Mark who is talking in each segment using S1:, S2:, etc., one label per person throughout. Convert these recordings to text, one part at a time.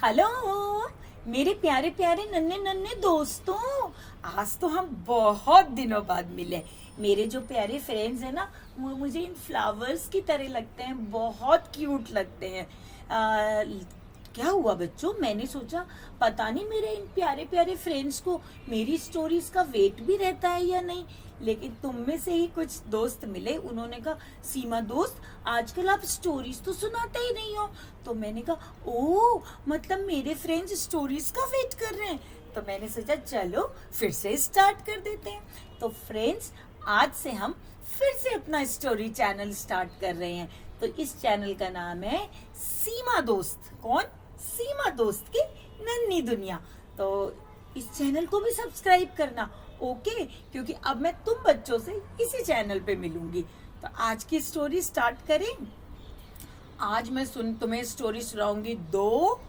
S1: Hello मेरे प्यारे प्यारे नन्हे नन्हे दोस्तों। आज तो हम बहुत दिनों बाद मिले। मेरे जो प्यारे फ्रेंड्स हैं ना, वो मुझे इन फ्लावर्स की तरह लगते हैं, बहुत क्यूट लगते हैं। क्या हुआ बच्चों, मैंने सोचा पता नहीं मेरे इन प्यारे प्यारे फ्रेंड्स को मेरी स्टोरीज का वेट भी रहता है या नहीं। लेकिन तुम में से ही कुछ दोस्त मिले, उन्होंने कहा सीमा दोस्त आजकल आप स्टोरीज तो सुनाते ही नहीं हो। तो मैंने कहा ओ मतलब मेरे फ्रेंड्स स्टोरीज का वेट कर रहे हैं। तो मैंने सोचा चलो फिर से स्टार्ट कर देते हैं। तो फ्रेंड्स आज से हम फिर से अपना स्टोरी चैनल स्टार्ट कर रहे हैं। तो इस चैनल का नाम है सीमा दोस्त। कौन? सीमा दोस्त की नन्ही दुनिया। तो इस चैनल को भी सब्सक्राइब करना, ओके? क्योंकि अब मैं तुम बच्चों से इसी चैनल पे मिलूंगी। तो आज की स्टोरी स्टार्ट करें। आज मैं तुम्हें स्टोरी सुनाऊंगी दो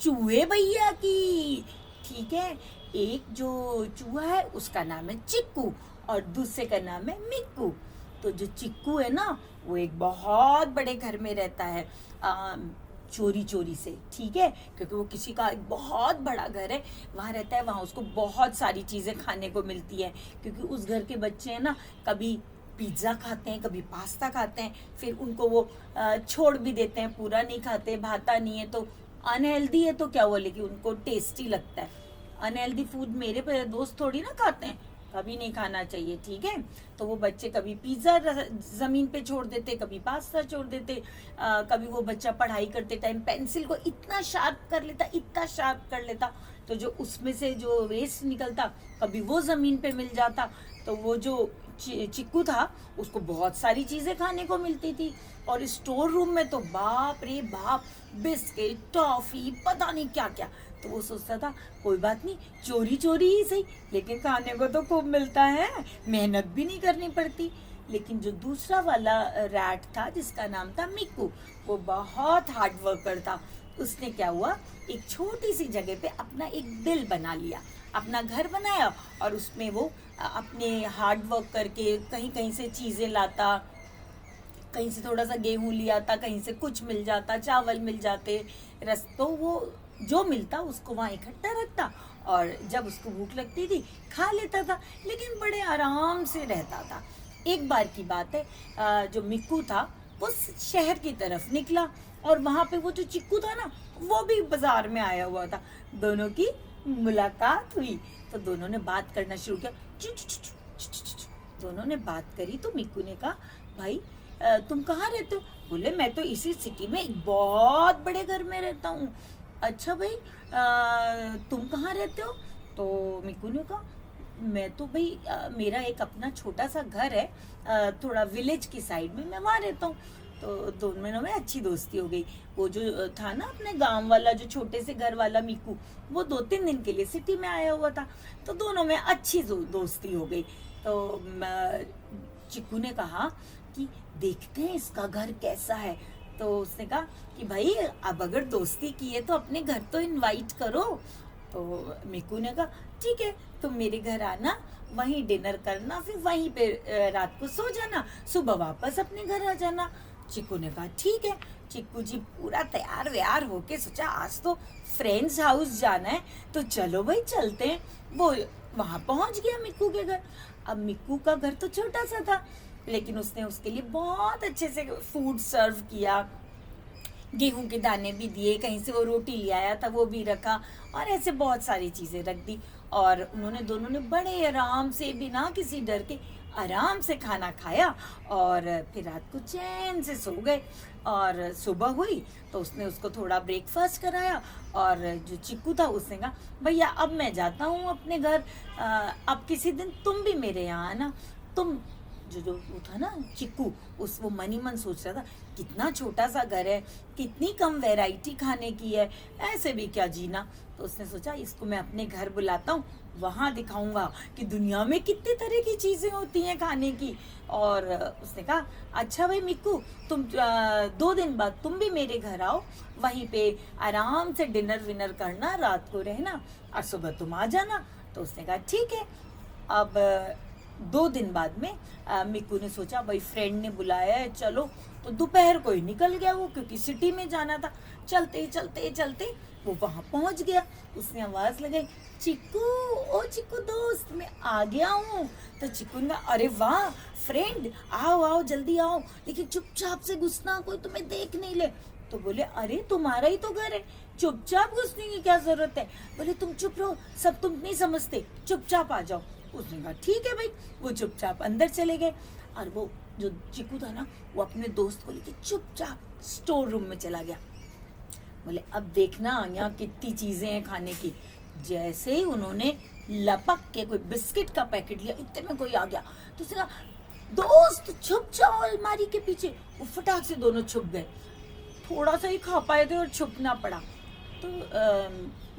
S1: चूहे भैया की। ठीक है, एक जो चूहा है उसका नाम है चिक्कू और दूसरे का नाम है मिक्कू। तो जो चिक्कू है ना, वो एक बहुत बड़े घर में रहता है, चोरी चोरी से। ठीक है, क्योंकि वो किसी का एक बहुत बड़ा घर है, वहाँ रहता है। वहाँ उसको बहुत सारी चीज़ें खाने को मिलती है, क्योंकि उस घर के बच्चे हैं ना, कभी पिज्ज़ा खाते हैं, कभी पास्ता खाते हैं, फिर उनको वो छोड़ भी देते हैं, पूरा नहीं खाते, भाता नहीं है तो अनहेल्दी है तो क्या हुआ, लेकिन उनको टेस्टी लगता है। अनहेल्दी फूड मेरे दोस्त थोड़ी ना खाते हैं, कभी नहीं खाना चाहिए। ठीक है, तो वो बच्चे कभी पिज्ज़ा ज़मीन पे छोड़ देते, कभी पास्ता छोड़ देते, कभी वो बच्चा पढ़ाई करते टाइम पेंसिल को इतना शार्प कर लेता, इतना शार्प कर लेता, तो जो उसमें से जो वेस्ट निकलता कभी वो ज़मीन पे मिल जाता। तो वो जो चिक्कू था उसको बहुत सारी चीज़ें खाने को मिलती थी, और स्टोर रूम में तो बाप रे बाप, बिस्किट टॉफ़ी पता नहीं क्या क्या। तो वो सोचता था कोई बात नहीं, चोरी चोरी ही सही, लेकिन खाने को तो खूब मिलता है, मेहनत भी नहीं करनी पड़ती। लेकिन जो दूसरा वाला रैट था जिसका नाम था मिक्कू, वो बहुत हार्ड वर्कर था। उसने क्या हुआ, एक छोटी सी जगह पे अपना एक दिल बना लिया, अपना घर बनाया, और उसमें वो अपने हार्ड वर्क करके कहीं कहीं से चीज़ें लाता, कहीं से थोड़ा सा गेहूं लिया था, कहीं से कुछ मिल जाता, चावल मिल जाते, रस, तो वो जो मिलता उसको वहाँ इकट्ठा रखता, और जब उसको भूख लगती थी खा लेता था, लेकिन बड़े आराम से रहता था। एक बार की बात है, जो मिक्कू था वो शहर की तरफ निकला, और वहाँ पे वो जो चिक्कू था ना, वो भी बाजार में आया हुआ था। दोनों की मुलाकात हुई, तो दोनों ने बात करना शुरू किया। दोनों ने बात करी तो मिक्कू ने कहा भाई तुम कहाँ रहते हो? बोले मैं तो इसी सिटी में एक बहुत बड़े घर में रहता हूँ। अच्छा भाई तुम कहाँ रहते हो? तो मिक्कू ने कहा मैं तो भाई मेरा एक अपना छोटा सा घर है, थोड़ा विलेज की साइड में, मैं वहाँ रहता हूँ। तो दोनों में अच्छी दोस्ती हो गई। वो जो था ना अपने गांव वाला जो छोटे से घर वाला मिक्कू, वो 2-3 दिन के लिए सिटी में आया हुआ था, तो दोनों में अच्छी दोस्ती हो गई। तो चिक्कू ने कहा कि देखते हैं इसका घर कैसा है। तो उसने कहा कि भाई अब अगर दोस्ती की है तो अपने घर तो इनवाइट करो। तो मिक्कू ने कहा ठीक है, तुम मेरे घर आना, वहीं डिनर करना, फिर वहीं पे रात को सो जाना, सुबह वापस अपने घर आ जाना। चिक्कू ने कहा ठीक है। चिक्कू जी पूरा तैयार व्यार होके सोचा आज तो फ्रेंड्स हाउस जाना है, तो चलो भाई चलते हैं। वो वहां पहुंच गया मिक्कू के घर। अब मिक्कू का घर तो छोटा सा था, लेकिन उसने उसके लिए बहुत अच्छे से फूड सर्व किया, गेहूं के दाने भी दिए, कहीं से वो रोटी ले आया था वो भी रखा, और ऐसे बहुत सारी चीज़ें रख दी। और उन्होंने दोनों ने बड़े आराम से, बिना किसी डर के आराम से खाना खाया, और फिर रात को चैन से सो गए। और सुबह हुई तो उसने उसको थोड़ा ब्रेकफास्ट कराया, और जो चिक्कू था उसने कहा भैया अब मैं जाता हूँ अपने घर, अब किसी दिन तुम भी मेरे यहाँ आना। तुम जो वो था ना चिक्कू, उस वो मनी मन सोच रहा था कितना छोटा सा घर है, कितनी कम वैरायटी खाने की है, ऐसे भी क्या जीना। तो उसने सोचा इसको मैं अपने घर बुलाता हूँ, वहाँ दिखाऊंगा कि दुनिया में कितनी तरह की चीज़ें होती हैं खाने की। और उसने कहा अच्छा भाई मिक्कू, तुम 2 दिन बाद तुम भी मेरे घर आओ, वहीं पे आराम से डिनर विनर करना, रात को रहना, और सुबह तुम आ जाना। तो उसने कहा ठीक है। अब 2 दिन बाद में मिक्कू ने सोचा भाई फ्रेंड ने बुलाया है चलो, तो दोपहर को ही निकल गया वो, क्योंकि सिटी में जाना था। चलते चलते चलते वो वहां पहुंच गया। उसने आवाज लगाई, चिक्कू, ओ चिक्कू दोस्त, मैं आ गया हूँ। तो चिक्कू ने कहा, अरे वाह फ्रेंड, आओ आओ जल्दी आओ, लेकिन चुपचाप से घुसना, कोई तुम्हें देख नहीं ले। तो बोले, अरे तुम्हारा ही तो घर है, चुपचाप घुसने की क्या जरूरत है। बोले, तुम चुप रहो, सब तुम नहीं समझते, चुपचाप आ जाओ। उसने कहा ठीक है भाई। वो चुपचाप अंदर चले गए, और वो जो चिक्कू था ना, वो अपने दोस्त को लेके चुपचाप स्टोर रूम में चला गया। बोले, अब देखना यहाँ कितनी चीजें हैं खाने की। जैसे ही उन्होंने लपक के कोई बिस्किट का पैकेट लिया, इतने में कोई आ गया। तो उसने कहा, दोस्त छुप जाओ अलमारी के पीछे। वो फटाक से दोनों छुप गए। थोड़ा सा ही खा पाए थे और छुपना पड़ा। तो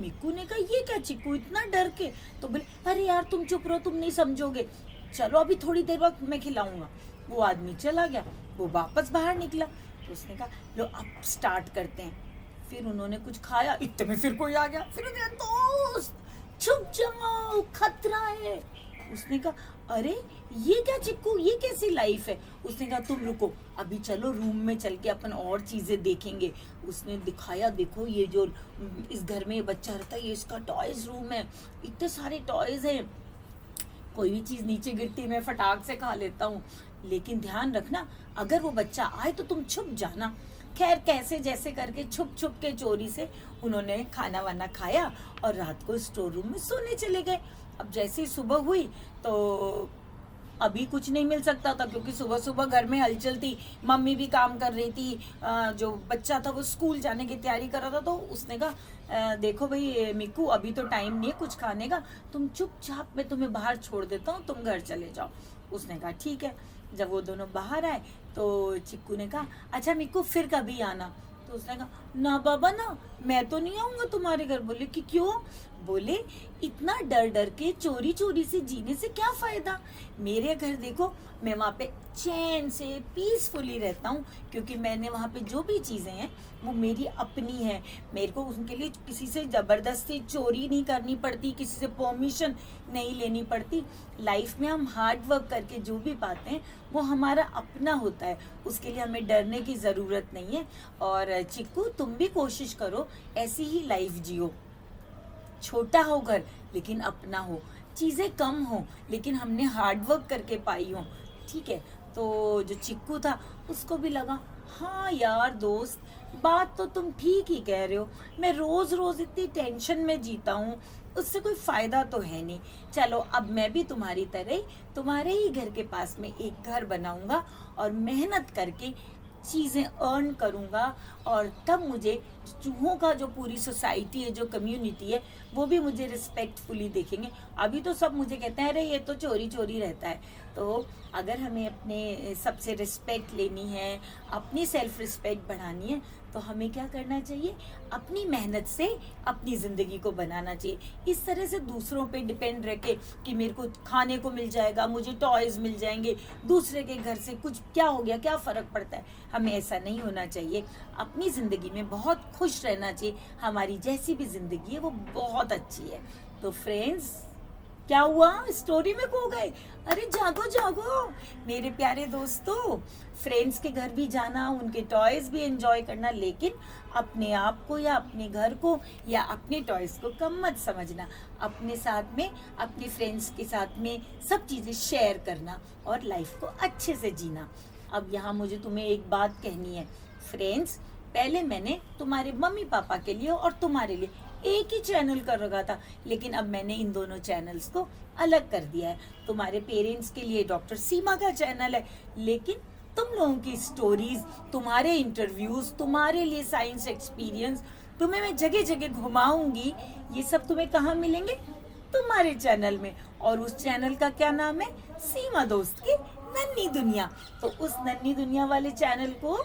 S1: मिक्कू ने कहा, ये क्या चिक्कू इतना डर के। तो बोले, अरे यार तुम चुप रहो, तुम नहीं समझोगे, चलो अभी थोड़ी देर बाद मैं खिलाऊंगा। वो आदमी चला गया, वो वापस बाहर निकला। तो उसने कहा, लो अब स्टार्ट करते हैं। फिर उन्होंने कुछ खाया, इतने में फिर कोई आ गया। फिर उन्होंने, दोस्त छुप जाओ, खतरा है। उसने कहा, अरे ये क्या चिक्कू, ये कैसी लाइफ है। उसने कहा, तुम रुको, अभी चलो रूम में चल के अपन और चीजें देखेंगे। उसने दिखाया, देखो ये जो इस घर में ये बच्चा रहता है, ये इसका टॉयज रूम है, इतने सारे टॉयज हैं, कोई भी चीज नीचे गिरती मैं फटाक से खा लेता हूँ, लेकिन ध्यान रखना अगर वो बच्चा आए तो तुम छुप जाना। खैर कैसे जैसे करके छुप छुप के चोरी से उन्होंने खाना वाना खाया और रात को स्टोर रूम में सोने चले गए। अब जैसे ही सुबह हुई तो अभी कुछ नहीं मिल सकता था, क्योंकि सुबह सुबह घर में हलचल थी, मम्मी भी काम कर रही थी, जो बच्चा था वो स्कूल जाने की तैयारी कर रहा था। तो उसने कहा, देखो भाई मिक्कू, अभी तो टाइम नहीं है कुछ खाने का, तुम चुपचाप, मैं तुम्हें बाहर छोड़ देता हूँ, तुम घर चले जाओ। उसने कहा ठीक है। जब वो दोनों बाहर आए तो चिक्कू ने कहा, अच्छा मिक्कू फिर कभी आना। तो उसने कहा, ना बाबा ना, मैं तो नहीं आऊंगा तुम्हारे घर। बोले कि क्यों। बोले, इतना डर डर के चोरी चोरी से जीने से क्या फायदा। मेरे घर देखो, मैं वहाँ पे चैन से पीसफुली रहता हूँ, क्योंकि मैंने वहाँ पे जो भी चीजें हैं वो मेरी अपनी है। मेरे को उनके लिए किसी से जबरदस्ती चोरी नहीं करनी पड़ती, किसी से परमिशन नहीं लेनी पड़ती। लाइफ में हम हार्ड वर्क करके जो भी पाते हैं वो हमारा अपना होता है, उसके लिए हमें डरने की जरूरत नहीं है। और चिक्कू, तुम भी कोशिश करो ऐसी ही लाइफ जियो, छोटा हो घर लेकिन अपना हो, चीजें कम हो लेकिन हमने हार्ड वर्क करके पाई हो। ठीक है। तो जो चिक्कू था उसको भी लगा, हाँ यार दोस्त, बात तो तुम ठीक ही कह रहे हो, मैं रोज रोज इतनी टेंशन में जीता हूँ, उससे कोई फायदा तो है नहीं। चलो अब मैं भी तुम्हारी तरह तुम्हारे ही घर के पास में एक घर बनाऊंगा और मेहनत करके चीजें अर्न करूंगा, और तब मुझे चूहों का जो पूरी सोसाइटी है, जो कम्युनिटी है, वो भी मुझे रिस्पेक्टफुली देखेंगे। अभी तो सब मुझे कहते हैं, अरे ये तो चोरी चोरी रहता है। तो अगर हमें अपने सबसे रिस्पेक्ट लेनी है, अपनी सेल्फ रिस्पेक्ट बढ़ानी है, तो हमें क्या करना चाहिए, अपनी मेहनत से अपनी जिंदगी को बनाना चाहिए। इस तरह से दूसरों पे डिपेंड रह के कि मेरे को खाने को मिल जाएगा, मुझे टॉयज मिल जाएंगे, दूसरे के घर से कुछ क्या हो गया, क्या फर्क पड़ता है, हमें ऐसा नहीं होना चाहिए। अपनी जिंदगी में बहुत खुश रहना चाहिए। हमारी जैसी भी जिंदगी है वो बहुत अच्छी है। तो फ्रेंड्स, क्या हुआ, स्टोरी में खो गए। अरे जागो जागो मेरे प्यारे दोस्तों, फ्रेंड्स के घर भी जाना, उनके टॉयज भी एंजॉय करना, लेकिन अपने आप को या अपने घर को या अपने टॉयज को कम मत समझना। अपने साथ में, अपने फ्रेंड्स के साथ में सब चीजें शेयर करना और लाइफ को अच्छे से जीना। अब यहाँ मुझे तुम्हें एक बात कहनी है फ्रेंड्स, पहले मैंने तुम्हारे मम्मी पापा के लिए और तुम्हारे लिए एक ही चैनल कर रखा था, लेकिन अब मैंने इन दोनों चैनल्स को अलग कर दिया है। तुम्हारे पेरेंट्स के लिए डॉक्टर सीमा का चैनल है, लेकिन तुम लोगों की स्टोरीज, तुम्हारे इंटरव्यूज, तुम्हारे लिए साइंस एक्सपीरियंस, तुम्हें मैं जगह जगह घुमाऊंगी। ये सब तुम्हें कहाँ मिलेंगे, तुम्हारे चैनल में। और उस चैनल का क्या नाम है, सीमा दोस्त की नन्ही दुनिया। तो उस नन्ही दुनिया वाले चैनल को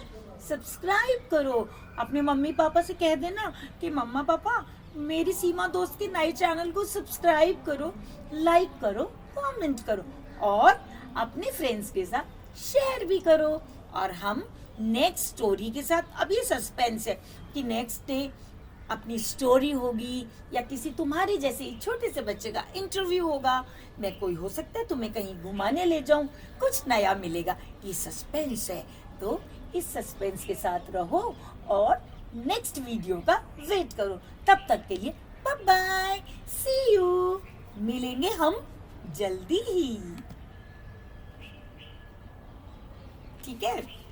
S1: सब्सक्राइब करो। अपने मम्मी पापा से कह देना कि मम्मा पापा, मेरी सीमा दोस्त के नए चैनल को सब्सक्राइब करो, लाइक करो, कमेंट करो और अपने फ्रेंड्स के साथ शेयर भी करो। और हम नेक्स्ट स्टोरी के साथ, अब ये सस्पेंस है कि नेक्स्ट डे अपनी स्टोरी होगी, या किसी तुम्हारे जैसे ही छोटे से बच्चे का इंटरव्यू होगा, मैं कोई हो सकता है तुम्हें कहीं घुमाने ले जाऊं, कुछ नया मिलेगा। ये सस्पेंस है, तो इस सस्पेंस के साथ रहो और नेक्स्ट वीडियो का वेट करो। तब तक के लिए बाय बाय, सी यू, मिलेंगे हम जल्दी ही, ठीक है।